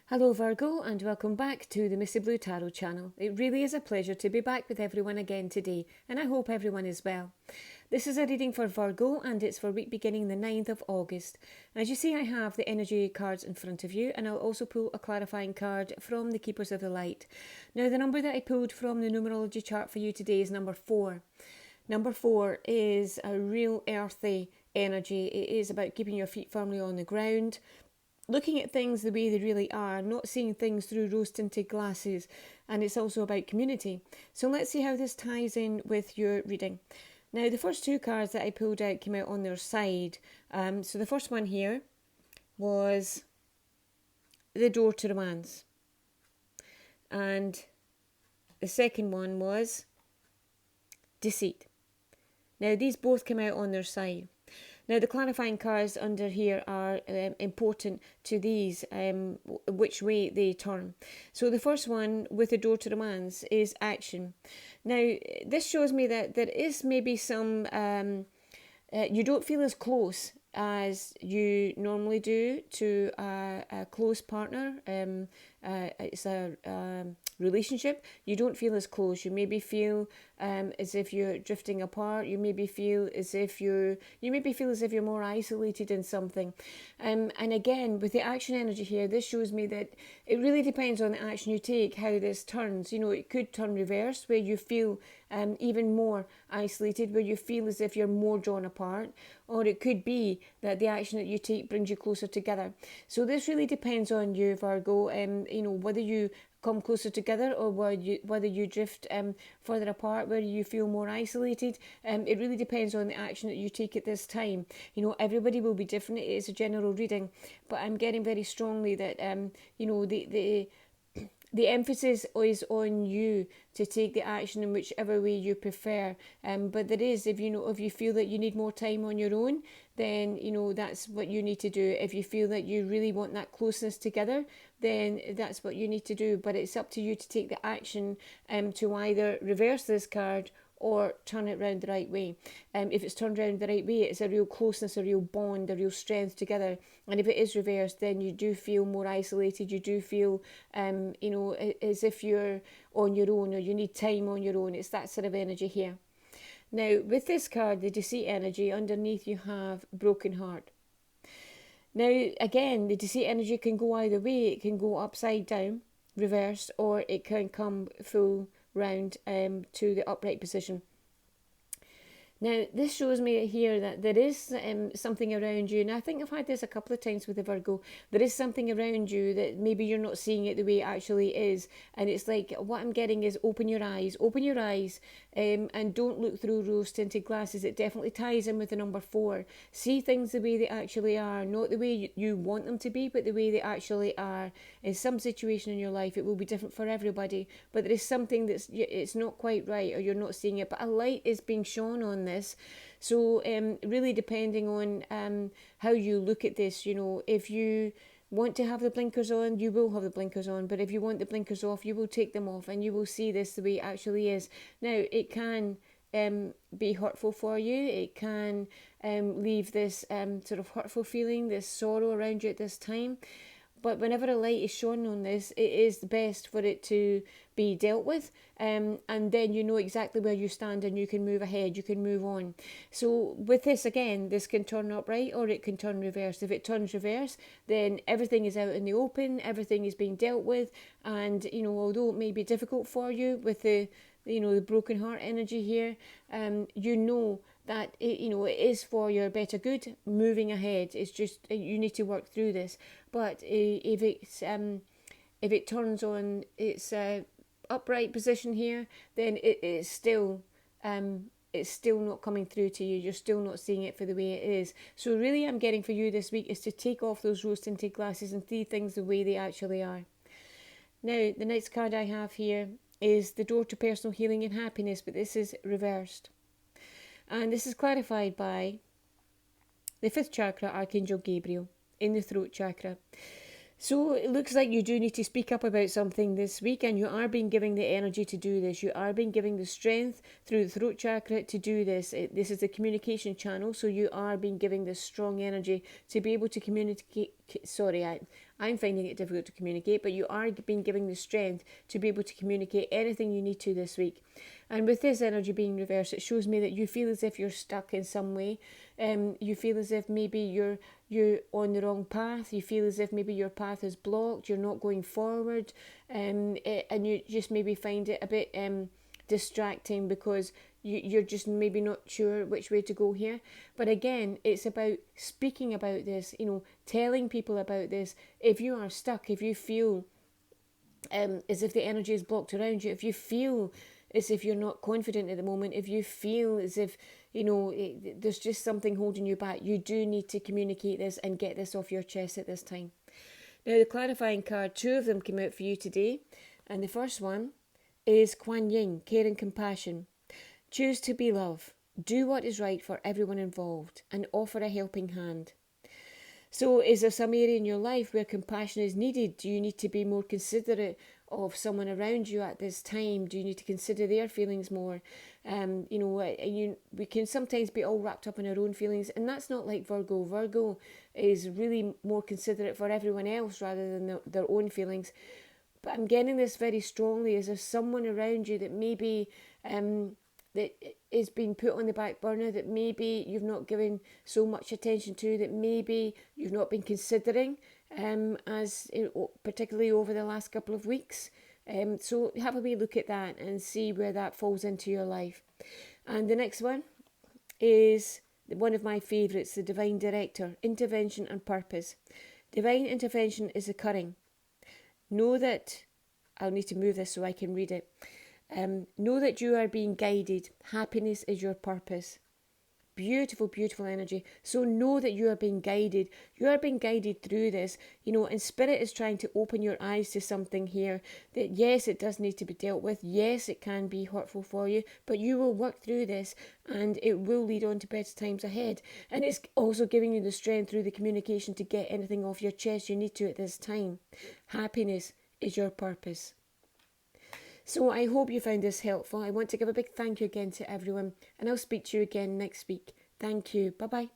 Hello Virgo and welcome back to the Missy Blue Tarot channel. It really is a pleasure to be back with everyone again today and I hope everyone is well. This is a reading for Virgo and it's for week beginning the 9th of August. As you see, I have the energy cards in front of you and I'll also pull a clarifying card from the Keepers of the Light. Now the number that I pulled from the numerology chart for you today is number 4. Number 4 is a real earthy energy. It is about keeping your feet firmly on the ground, looking at things the way they really are, not seeing things through rose-tinted glasses, and it's also about community. So let's see how this ties in with your reading. Now, the first two cards that I pulled out came out on their side. So the first one here was the door to romance. And the second one was deceit. Now, these both came out on their side. Now, the clarifying cards under here are important to these, which way they turn. So the first one with the door to romance is action. Now, this shows me that there is maybe some, you don't feel as close as you normally do to a close partner. It's a relationship. You don't feel as close. You maybe feel as if you're drifting apart. You maybe feel as if you're more isolated in something. And again, with the action energy here, this shows me that it really depends on the action you take, how this turns. You know, it could turn reverse, where you feel even more isolated, where you feel as if you're more drawn apart, or it could be that the action that you take brings you closer together. So this really depends on you, Virgo, you know, whether you come closer together or whether you drift further apart, where you feel more isolated. It really depends on the action that you take at this time. You know, everybody will be different. It is a general reading, but I'm getting very strongly that you know, the emphasis is on you to take the action in whichever way you prefer. But there is, if you feel that you need more time on your own, then you know that's what you need to do. If you feel that you really want that closeness together, then that's what you need to do. But it's up to you to take the action to either reverse this card or turn it round the right way. If it's turned round the right way, it's a real closeness, a real bond, a real strength together. And if it is reversed, then you do feel more isolated. You do feel, you know, as if you're on your own or you need time on your own. It's that sort of energy here. Now, with this card, the deceit energy, underneath you have broken heart. Now, again, the deceit energy can go either way. It can go upside down, reversed, or it can come full round to the upright position. Now, this shows me here that there is something around you, and I think I've had this a couple of times with the Virgo. There is something around you that maybe you're not seeing it the way it actually is, and it's like what I'm getting is open your eyes, and don't look through rose-tinted glasses. It definitely ties in with the number 4. See things the way they actually are, not the way you want them to be, but the way they actually are. In some situation in your life, it will be different for everybody, but there is something it's not quite right, or you're not seeing it, but a light is being shone on this. So really depending on how you look at this, you know, if you want to have the blinkers on, you will have the blinkers on, but if you want the blinkers off, you will take them off and you will see this the way it actually is. Now, it can be hurtful for you. It can leave this sort of hurtful feeling, this sorrow around you at this time. But whenever a light is shone on this, it is best for it to be dealt with, and then you know exactly where you stand and you can move ahead, you can move on. So with this, again, this can turn upright or it can turn reverse. If it turns reverse, then everything is out in the open, everything is being dealt with, and you know, although it may be difficult for you with the broken heart energy here, you know that it is for your better good, moving ahead. It's just you need to work through this. But if it turns on its upright position here, then it's still not coming through to you. You're still not seeing it for the way it is. So really, I'm getting for you this week is to take off those rose-tinted glasses and see things the way they actually are. Now, the next card I have here is the door to personal healing and happiness, but this is reversed. And this is clarified by the 5th chakra, Archangel Gabriel, in the throat chakra. So it looks like you do need to speak up about something this week, and you are being given the energy to do this. You are being given the strength through the throat chakra to do this. This is the communication channel, so you are being given this strong energy to be able to communicate. Sorry, I'm finding it difficult to communicate, but you are being given the strength to be able to communicate anything you need to this week. And with this energy being reversed, it shows me that you feel as if you're stuck in some way. You feel as if maybe you're on the wrong path. You feel as if maybe your path is blocked. You're not going forward, and you just maybe find it a bit distracting because you're just maybe not sure which way to go here. But again, it's about speaking about this, telling people about this. If you are stuck, if you feel as if the energy is blocked around you, if you feel as if you're not confident at the moment, if you feel as if, there's just something holding you back, you do need to communicate this and get this off your chest at this time. Now, the clarifying card, 2 of them came out for you today. And the first one is Kuan Yin, care and compassion. Choose to be love. Do what is right for everyone involved and offer a helping hand. So is there some area in your life where compassion is needed? Do you need to be more considerate of someone around you at this time? Do you need to consider their feelings more? We can sometimes be all wrapped up in our own feelings, and that's not like Virgo. Virgo is really more considerate for everyone else rather than their own feelings. But I'm getting this very strongly. Is there someone around you that maybe that is being put on the back burner, that maybe you've not given so much attention to, that maybe you've not been considering, particularly over the last couple of weeks? So have a wee look at that and see where that falls into your life. And the next one is one of my favourites, the Divine Director, intervention and purpose. Divine intervention is occurring. Know that, I'll need to move this so I can read it. Know that you are being guided. Happiness is your purpose. Beautiful, beautiful energy. So know that you are being guided. You are being guided through this, and Spirit is trying to open your eyes to something here. That yes, it does need to be dealt with. Yes, it can be hurtful for you, but you will work through this and it will lead on to better times ahead. And it's also giving you the strength through the communication to get anything off your chest you need to at this time. Happiness is your purpose. So I hope you found this helpful. I want to give a big thank you again to everyone, and I'll speak to you again next week. Thank you. Bye-bye.